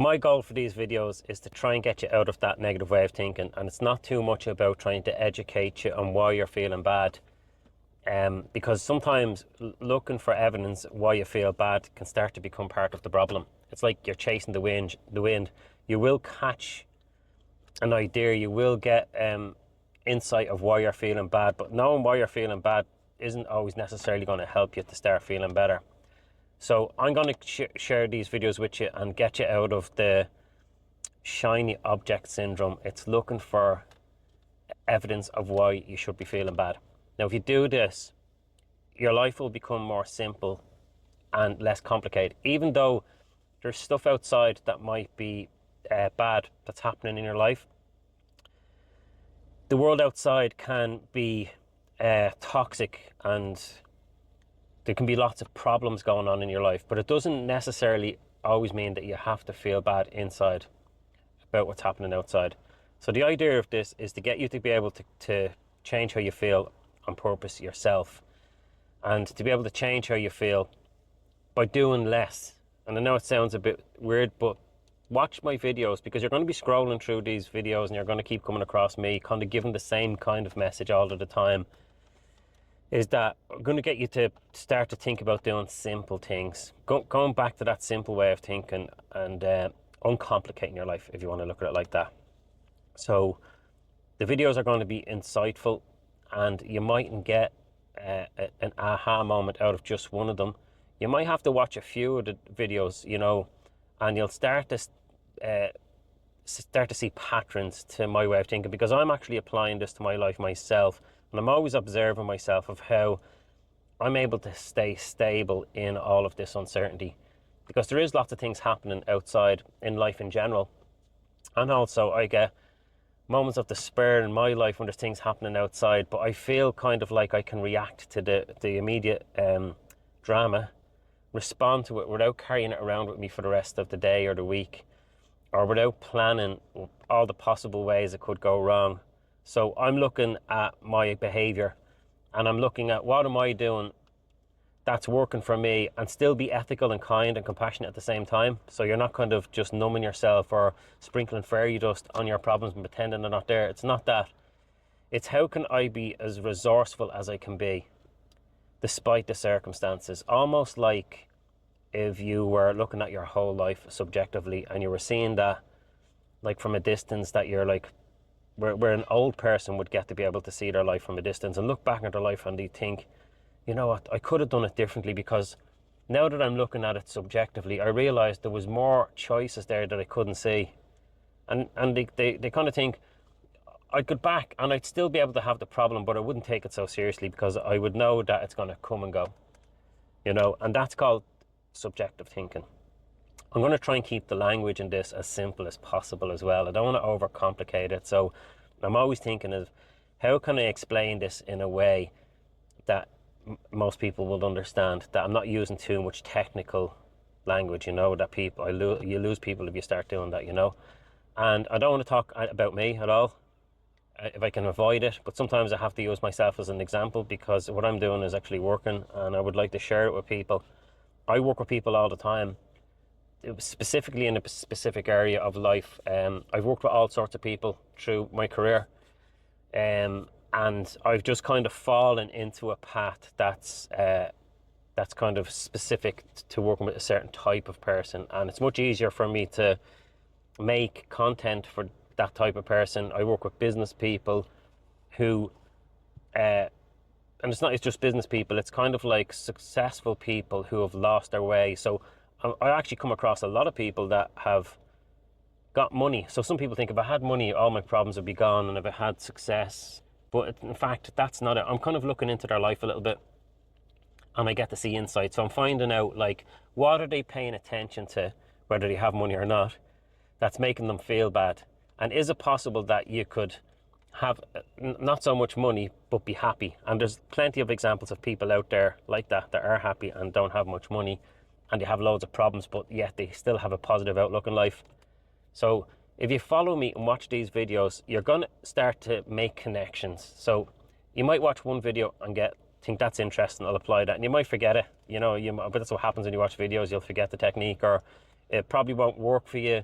My goal for these videos is to try and get you out of that negative way of thinking, and it's not too much about trying to educate you on why you're feeling bad, because sometimes looking for evidence why you feel bad can start to become part of the problem. It's like you're chasing the wind. You will catch an idea, you will get insight of why you're feeling bad, but knowing why you're feeling bad isn't always necessarily going to help you to start feeling better. So I'm going to share these videos with you and get you out of the shiny object syndrome. It's looking for evidence of why you should be feeling bad. Now, if you do this, your life will become more simple and less complicated. Even though there's stuff outside that might be bad that's happening in your life, the world outside can be toxic, and there can be lots of problems going on in your life, but it doesn't necessarily always mean that you have to feel bad inside about what's happening outside. So the idea of this is to get you to be able to change how you feel on purpose yourself, and to be able to change how you feel by doing less. And I know it sounds a bit weird, but watch my videos, because you're going to be scrolling through these videos and you're going to keep coming across me kind of giving the same kind of message all of the time. Is that I'm going to get you to start to think about doing simple things, going back to that simple way of thinking, and uncomplicating your life, if you want to look at it like that. So the videos are going to be insightful, and you mightn't get an aha moment out of just one of them. You might have to watch a few of the videos, and you'll start to see patterns to my way of thinking, because I'm actually applying this to my life myself. And I'm always observing myself of how I'm able to stay stable in all of this uncertainty, because there is lots of things happening outside in life in general. And also I get moments of despair in my life when there's things happening outside, but I feel kind of like I can react to the immediate drama, respond to it without carrying it around with me for the rest of the day or the week, or without planning all the possible ways it could go wrong. So I'm looking at my behavior, and I'm looking at what am I doing that's working for me, and still be ethical and kind and compassionate at the same time. So you're not kind of just numbing yourself or sprinkling fairy dust on your problems and pretending they're not there. It's not that. It's how can I be as resourceful as I can be despite the circumstances. Almost like if you were looking at your whole life subjectively and you were seeing that like from a distance, that you're like where an old person would get to be able to see their life from a distance and look back at their life and they think, you know what, I could have done it differently, because now that I'm looking at it subjectively, I realised there was more choices there that I couldn't see. And they kind of think I'd go back and I'd still be able to have the problem, but I wouldn't take it so seriously because I would know that it's going to come and go, and that's called subjective thinking. I'm going to try and keep the language in this as simple as possible as well. I don't want to overcomplicate it. So I'm always thinking of how can I explain this in a way that most people will understand, that I'm not using too much technical language, that you lose people if you start doing that, And I don't want to talk about me at all, if I can avoid it, but sometimes I have to use myself as an example, because what I'm doing is actually working, and I would like to share it with people. I work with people all the time, specifically in a specific area of life. I've worked with all sorts of people through my career, and I've just kind of fallen into a path that's kind of specific to working with a certain type of person, and it's much easier for me to make content for that type of person. I work with business people who and it's just business people, it's kind of like successful people who have lost their way. So I actually come across a lot of people that have got money. So some people think if I had money, all my problems would be gone, and if I had success, but in fact, that's not it. I'm kind of looking into their life a little bit, and I get to see insight. So I'm finding out, like, what are they paying attention to, whether they have money or not, that's making them feel bad. And is it possible that you could have not so much money, but be happy? And there's plenty of examples of people out there like that are happy and don't have much money, and they have loads of problems, but yet they still have a positive outlook in life. So if you follow me and watch these videos, you're going to start to make connections. So you might watch one video and think that's interesting, I'll apply that, and you might forget it, but that's what happens when you watch videos. You'll forget the technique, or It probably won't work for you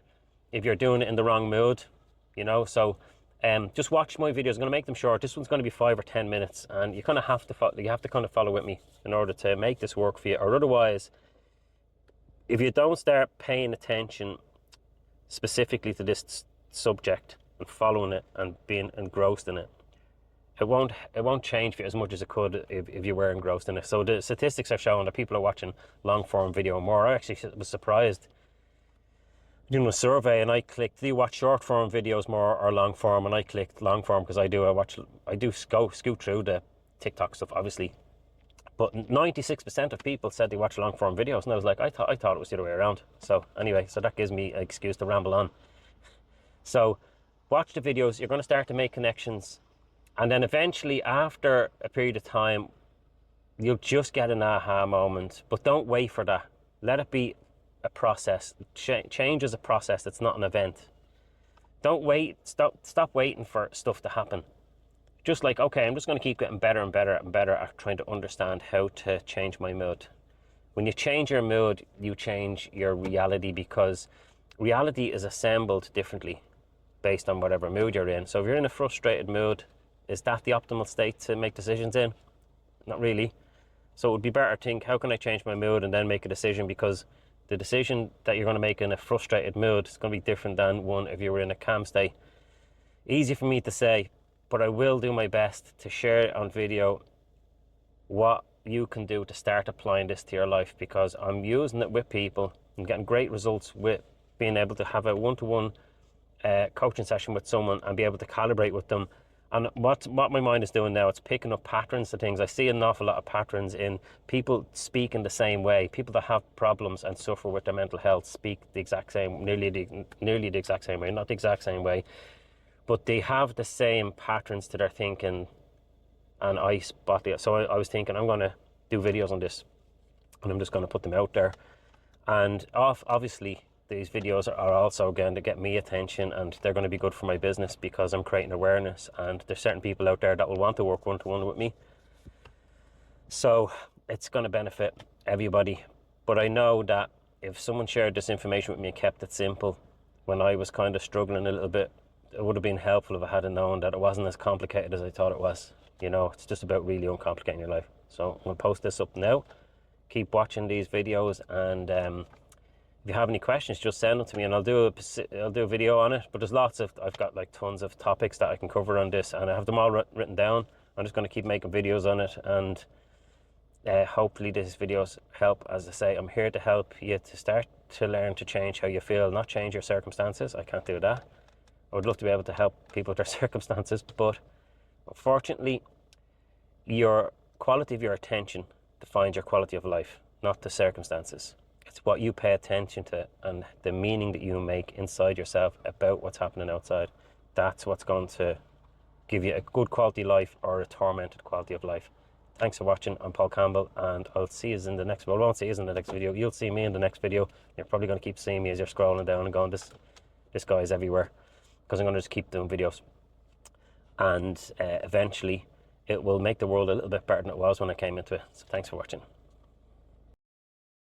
if you're doing it in the wrong mood, you know. So just watch my videos. I'm going to make them short. This one's going to be 5 or 10 minutes, and you kind of have to kind of follow with me in order to make this work for you. Or otherwise, if you don't start paying attention specifically to this subject and following it and being engrossed in it, it won't change for you as much as it could if you were engrossed in it. So the statistics are showing that people are watching long form video more. I actually was surprised doing a survey, and I clicked, do you watch short form videos more or long form? And I clicked long form because I do scoot through the TikTok stuff, obviously. But 96% of people said they watch long form videos, and I was like, I thought it was the other way around. So anyway, so that gives me an excuse to ramble on. So watch the videos. You're going to start to make connections, and then eventually, after a period of time, you'll just get an aha moment. But don't wait for that. Let it be a process. Change is a process. It's not an event. Don't wait. Stop waiting for stuff to happen. Just like, okay, I'm just going to keep getting better and better and better at trying to understand how to change my mood. When you change your mood, you change your reality, because reality is assembled differently based on whatever mood you're in. So if you're in a frustrated mood, is that the optimal state to make decisions in? Not really. So it would be better to think, how can I change my mood, and then make a decision, because the decision that you're going to make in a frustrated mood is going to be different than one if you were in a calm state. Easy for me to say, but I will do my best to share on video what you can do to start applying this to your life, because I'm using it with people and getting great results with being able to have a one-to-one coaching session with someone and be able to calibrate with them. And what my mind is doing now, it's picking up patterns to things. I see an awful lot of patterns in people speaking the same way. People that have problems and suffer with their mental health speak the exact same, nearly the exact same way, not the exact same way, but they have the same patterns to their thinking. And I spot it. So I was thinking, I'm going to do videos on this, and I'm just going to put them out there. And obviously, these videos are also going to get me attention, and they're going to be good for my business because I'm creating awareness, and there's certain people out there that will want to work one-to-one with me. So it's going to benefit everybody. But I know that if someone shared this information with me and kept it simple, when I was kind of struggling a little bit, it would have been helpful if I had known that it wasn't as complicated as I thought it was. You know, it's just about really uncomplicating your life. So I'm going to post this up now. Keep watching these videos, and if you have any questions, just send them to me, and I'll do a video on it. But I've got like tons of topics that I can cover on this, and I have them all written down. I'm just going to keep making videos on it, and hopefully these videos help. As I say, I'm here to help you to start to learn to change how you feel, not change your circumstances. I can't do that. I would love to be able to help people with their circumstances, but unfortunately, your quality of your attention defines your quality of life, not the circumstances. It's what you pay attention to and the meaning that you make inside yourself about what's happening outside. That's what's going to give you a good quality life or a tormented quality of life. Thanks for watching. I'm Paul Campbell, and I'll see you in the next. Well, I won't see you in the next video. You'll see me in the next video. You're probably going to keep seeing me as you're scrolling down and going, this guy's everywhere, because I'm going to just keep doing videos. And eventually, it will make the world a little bit better than it was when I came into it. So thanks for watching.